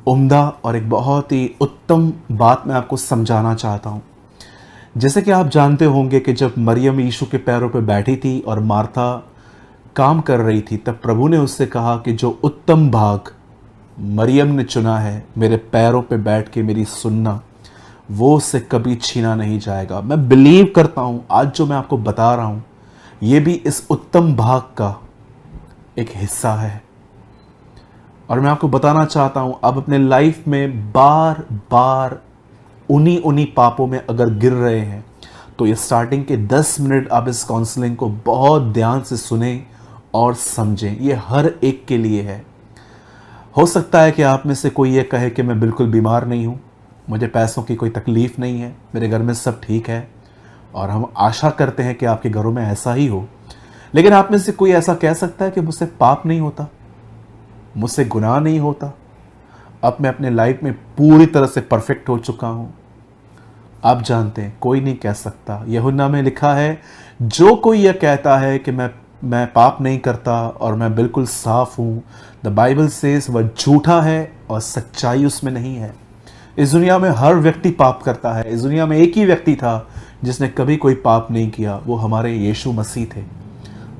उम्दा और एक बहुत ही उत्तम बात मैं आपको समझाना चाहता हूँ। जैसे कि आप जानते होंगे कि जब मरियम यीशु के पैरों पर बैठी थी और मार्था काम कर रही थी, तब प्रभु ने उससे कहा कि जो उत्तम भाग मरियम ने चुना है, मेरे पैरों पे बैठ के मेरी सुनना, वो उससे कभी छीना नहीं जाएगा। मैं बिलीव करता हूँ आज जो मैं आपको बता रहा हूँ ये भी इस उत्तम भाग का एक हिस्सा है। और मैं आपको बताना चाहता हूँ, आप अपने लाइफ में बार बार उन्हीं पापों में अगर गिर रहे हैं तो ये स्टार्टिंग के 10 मिनट आप इस काउंसलिंग को बहुत ध्यान से सुने और समझें। ये हर एक के लिए है। हो सकता है कि आप में से कोई ये कहे कि मैं बिल्कुल बीमार नहीं हूँ, मुझे पैसों की कोई तकलीफ़ नहीं है, मेरे घर में सब ठीक है। और हम आशा करते हैं कि आपके घरों में ऐसा ही हो। लेकिन आप में से कोई ऐसा कह सकता है कि मुझसे पाप नहीं होता, मुझसे गुनाह नहीं होता, अब मैं अपने लाइफ में पूरी तरह से परफेक्ट हो चुका हूँ। आप जानते हैं कोई नहीं कह सकता। यूहन्ना में लिखा है, जो कोई यह कहता है कि मैं पाप नहीं करता और मैं बिल्कुल साफ हूँ, द बाइबल सेज वह झूठा है और सच्चाई उसमें नहीं है। इस दुनिया में हर व्यक्ति पाप करता है। इस दुनिया में एक ही व्यक्ति था जिसने कभी कोई पाप नहीं किया, वो हमारे यीशु मसीह थे।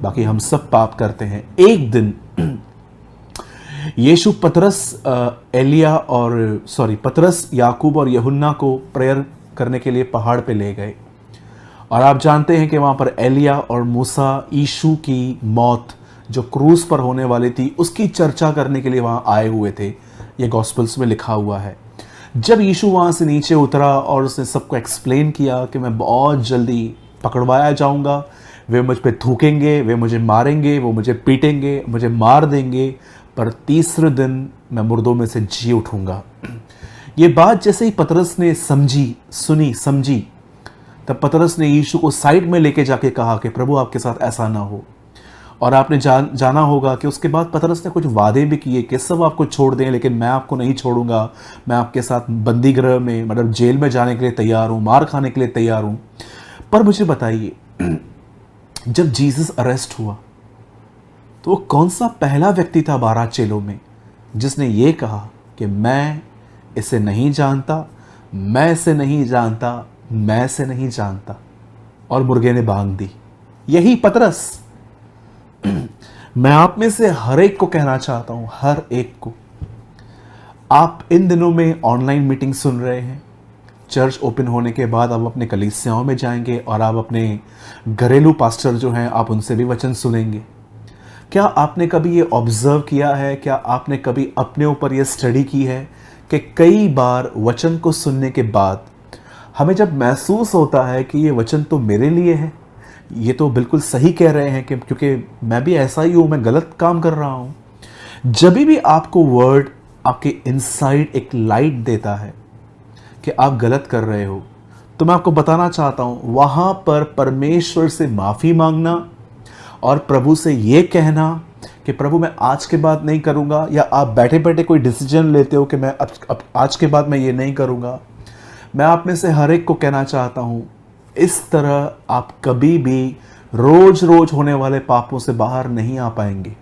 बाकी हम सब पाप करते हैं। एक दिन यीशु पतरस याकूब और यूहन्ना को प्रेयर करने के लिए पहाड़ पे ले गए। और आप जानते हैं कि वहाँ पर एलिया और मूसा यीशु की मौत जो क्रूस पर होने वाली थी उसकी चर्चा करने के लिए वहाँ आए हुए थे। ये गॉस्पेल्स में लिखा हुआ है। जब यीशु वहाँ से नीचे उतरा और उसने सबको एक्सप्लेन किया कि मैं बहुत जल्दी पकड़वाया जाऊँगा, वे मुझ पे थूकेंगे, वे मुझे मारेंगे, वो मुझे पीटेंगे, मुझे मार देंगे, पर तीसरे दिन मैं मुर्दों में से जी उठूँगा। ये बात जैसे ही पतरस ने समझी, तब पतरस ने यीशु को साइड में लेके जाके कहा कि प्रभु आपके साथ ऐसा ना हो। और आपने जाना होगा कि उसके बाद पतरस ने कुछ वादे भी किए कि सब आपको छोड़ दें, लेकिन मैं आपको नहीं छोड़ूंगा, मैं आपके साथ बंदी गृह में मतलब जेल में जाने के लिए तैयार हूँ, मार खाने के लिए तैयार हूँ। पर मुझे बताइए, जब जीसस अरेस्ट हुआ तो वो कौन सा पहला व्यक्ति था 12 चेलों में जिसने ये कहा कि मैं इसे नहीं जानता, मैं इसे नहीं जानता, मैं इसे नहीं जानता, और मुर्गे ने बांग दी? यही पतरस। मैं आप में से हर एक को कहना चाहता हूं, हर एक को, आप इन दिनों में ऑनलाइन मीटिंग सुन रहे हैं। चर्च ओपन होने के बाद आप अपने कलीसियाओं में जाएंगे और आप अपने घरेलू पास्टर जो हैं आप उनसे भी वचन सुनेंगे। क्या आपने कभी ये ऑब्जर्व किया है, क्या आपने कभी अपने ऊपर ये स्टडी की है कि कई बार वचन को सुनने के बाद हमें जब महसूस होता है कि ये वचन तो मेरे लिए है, ये तो बिल्कुल सही कह रहे हैं, कि क्योंकि मैं भी ऐसा ही हूँ, मैं गलत काम कर रहा हूँ। जब भी आपको वर्ड आपके इनसाइड एक लाइट देता है कि आप गलत कर रहे हो, तो मैं आपको बताना चाहता हूँ, वहाँ पर परमेश्वर से माफ़ी मांगना और प्रभु से ये कहना कि प्रभु मैं आज के बाद नहीं करूँगा, या आप बैठे बैठे कोई डिसीजन लेते हो कि मैं अब आज के बाद मैं ये नहीं करूँगा। मैं आप में से हर एक को कहना चाहता हूँ, इस तरह आप कभी भी रोज रोज होने वाले पापों से बाहर नहीं आ पाएंगे।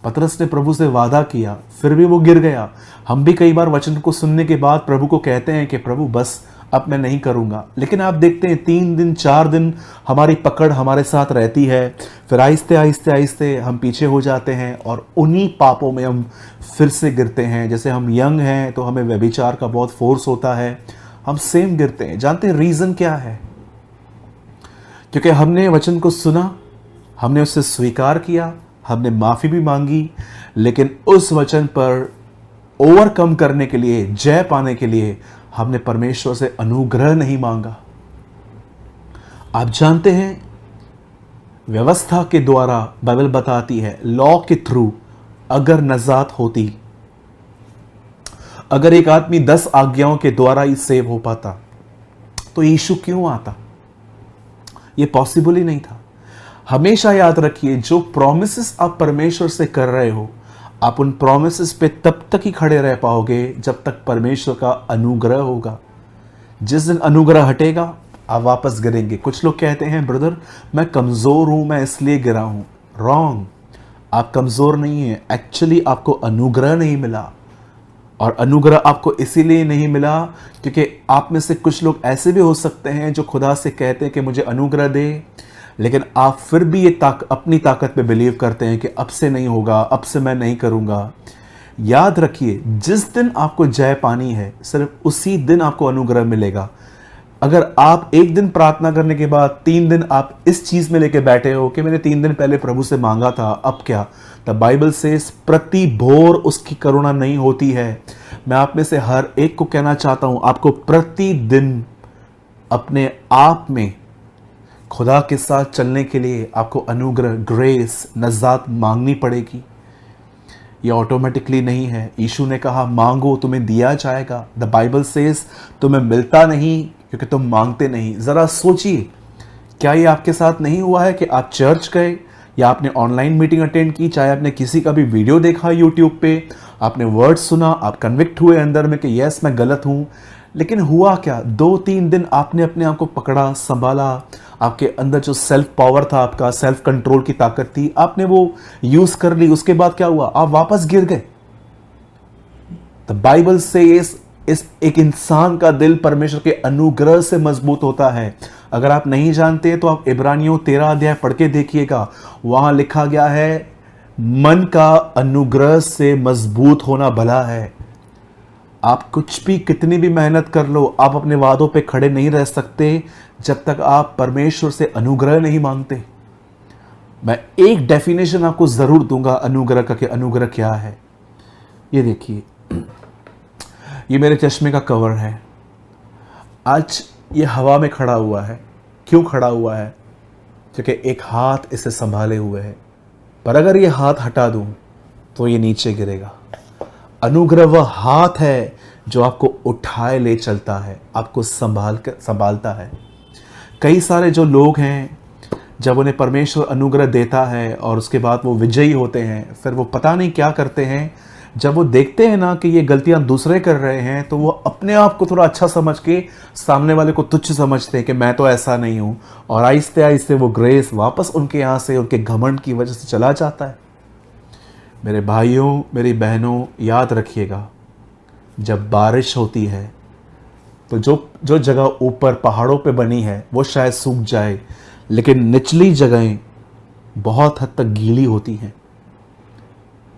पतरस ने प्रभु से वादा किया, फिर भी वो गिर गया। हम भी कई बार वचन को सुनने के बाद प्रभु को कहते हैं कि प्रभु बस अब मैं नहीं करूँगा, लेकिन आप देखते हैं 3 दिन 4 दिन हमारी पकड़ हमारे साथ रहती है, फिर आहिस्ते आहिस्ते आहिस्ते हम पीछे हो जाते हैं और उन्हीं पापों में हम फिर से गिरते हैं। जैसे हम यंग हैं तो हमें व्यभिचार का बहुत फोर्स होता है, हम सेम गिरते हैं। जानते हैं रीज़न क्या है? क्योंकि हमने वचन को सुना, हमने उससे स्वीकार किया, हमने माफ़ी भी मांगी, लेकिन उस वचन पर ओवरकम करने के लिए, जय पाने के लिए हमने परमेश्वर से अनुग्रह नहीं मांगा। आप जानते हैं व्यवस्था के द्वारा बाइबल बताती है, लॉ के थ्रू अगर नजात होती, अगर एक आदमी 10 आज्ञाओं के द्वारा ही सेव हो पाता तो यीशु क्यों आता? यह पॉसिबल ही नहीं था। हमेशा याद रखिए, जो प्रॉमिसेस आप परमेश्वर से कर रहे हो, आप उन प्रॉमिसेस पे तब तक ही खड़े रह पाओगे जब तक परमेश्वर का अनुग्रह होगा। जिस दिन अनुग्रह हटेगा आप वापस गिरेंगे। कुछ लोग कहते हैं ब्रदर मैं कमज़ोर हूं, मैं इसलिए गिरा हूं। रॉन्ग, आप कमज़ोर नहीं हैं, एक्चुअली आपको अनुग्रह नहीं मिला, और अनुग्रह आपको इसीलिए नहीं मिला क्योंकि आप में से कुछ लोग ऐसे भी हो सकते हैं जो खुदा से कहते हैं कि मुझे अनुग्रह दे, लेकिन आप फिर भी ये अपनी ताकत पे बिलीव करते हैं कि अब से नहीं होगा, अब से मैं नहीं करूंगा। याद रखिए, जिस दिन आपको जय पानी है सिर्फ उसी दिन आपको अनुग्रह मिलेगा। अगर आप एक दिन प्रार्थना करने के बाद 3 दिन आप इस चीज में लेके बैठे हो कि मैंने 3 दिन पहले प्रभु से मांगा था, अब क्या, द बाइबल से प्रति भोर उसकी करुणा नहीं होती है। मैं आप में से हर एक को कहना चाहता हूं, आपको प्रतिदिन अपने आप में खुदा के साथ चलने के लिए आपको अनुग्रह, ग्रेस, नजात मांगनी पड़ेगी। ये ऑटोमेटिकली नहीं है। यीशु ने कहा मांगो तुम्हें दिया जाएगा। द बाइबल सेज तुम्हें मिलता नहीं क्योंकि तुम मांगते नहीं। जरा सोचिए, क्या ये आपके साथ नहीं हुआ है कि आप चर्च गए या आपने ऑनलाइन मीटिंग अटेंड की, चाहे आपने किसी का भी वीडियो देखा यूट्यूब पे, आपने वर्ड सुना, आप कन्विक्ट हुए अंदर में कि यस मैं गलत हूं, लेकिन हुआ क्या, 2-3 दिन आपने अपने आप को पकड़ा, संभाला, आपके अंदर जो सेल्फ पावर था, आपका सेल्फ कंट्रोल की ताकत थी, आपने वो यूज कर ली। उसके बाद क्या हुआ, आप वापस गिर गए। द बाइबल से इस एक इंसान का दिल परमेश्वर के अनुग्रह से मजबूत होता है। अगर आप नहीं जानते तो आप इब्रानियों 13 अध्याय पढ़ के देखिएगा, वहां लिखा गया है मन का अनुग्रह से मजबूत होना भला है। आप कुछ भी, कितनी भी मेहनत कर लो, आप अपने वादों पे खड़े नहीं रह सकते जब तक आप परमेश्वर से अनुग्रह नहीं मांगते। मैं एक डेफिनेशन आपको जरूर दूंगा अनुग्रह का, कि अनुग्रह क्या है। ये देखिए, ये मेरे चश्मे का कवर है। आज ये हवा में खड़ा हुआ है। क्यों खड़ा हुआ है? क्योंकि एक हाथ इसे संभाले हुए है, पर अगर ये हाथ हटा दूं तो ये नीचे गिरेगा। अनुग्रह वह हाथ है जो आपको उठाए ले चलता है, आपको संभालता है। कई सारे जो लोग हैं, जब उन्हें परमेश्वर अनुग्रह देता है और उसके बाद वो विजयी होते हैं, फिर वो पता नहीं क्या करते हैं। जब वो देखते हैं ना कि ये गलतियां दूसरे कर रहे हैं, तो वो अपने आप को थोड़ा अच्छा समझ के सामने वाले को तुच्छ समझते हैं कि मैं तो ऐसा नहीं हूं, और आहिस्ते आहिस्ते वो ग्रेस वापस उनके यहां से, उनके घमंड की वजह से चला जाता है। मेरे भाइयों, मेरी बहनों, याद रखिएगा, जब बारिश होती है तो जो जगह ऊपर पहाड़ों पे बनी है वो शायद सूख जाए, लेकिन निचली जगहें बहुत हद तक गीली होती हैं।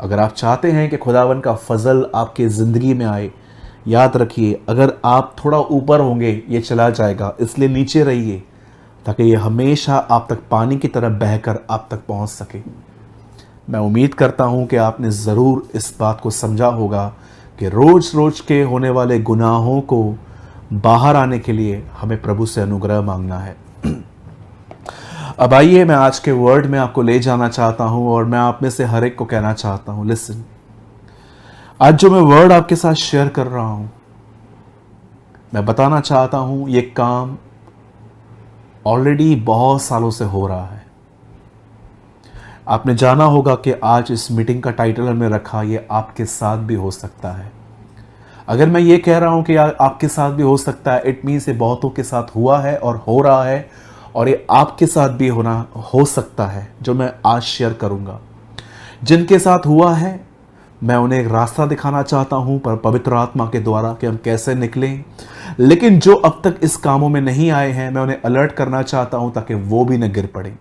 अगर आप चाहते हैं कि खुदावन का फजल आपके ज़िंदगी में आए, याद रखिए, अगर आप थोड़ा ऊपर होंगे ये चला जाएगा, इसलिए नीचे रहिए ताकि ये हमेशा आप तक पानी की तरह बहकर आप तक पहुंच सके। मैं उम्मीद करता हूं कि आपने ज़रूर इस बात को समझा होगा कि रोज़ रोज़ के होने वाले गुनाहों को बाहर आने के लिए हमें प्रभु से अनुग्रह मांगना है। अब आइए, मैं आज के वर्ड में आपको ले जाना चाहता हूं और मैं आप में से हर एक को कहना चाहता हूं, लिसन, आज जो मैं वर्ड आपके साथ शेयर कर रहा हूं, मैं बताना चाहता हूं ये काम ऑलरेडी बहुत सालों से हो रहा है। आपने जाना होगा कि आज इस मीटिंग का टाइटल हमने रखा, ये आपके साथ भी हो सकता है। अगर मैं ये कह रहा हूं कि आपके साथ भी हो सकता है, इट मीन्स ये बहुतों के साथ हुआ है और हो रहा है, और ये आपके साथ भी हो सकता है। जो मैं आज शेयर करूंगा, जिनके साथ हुआ है, मैं उन्हें एक रास्ता दिखाना चाहता हूं पर पवित्र आत्मा के द्वारा कि हम कैसे निकलें। लेकिन जो अब तक इस कामों में नहीं आए हैं, मैं उन्हें अलर्ट करना चाहता हूं ताकि वो भी न गिर पड़े।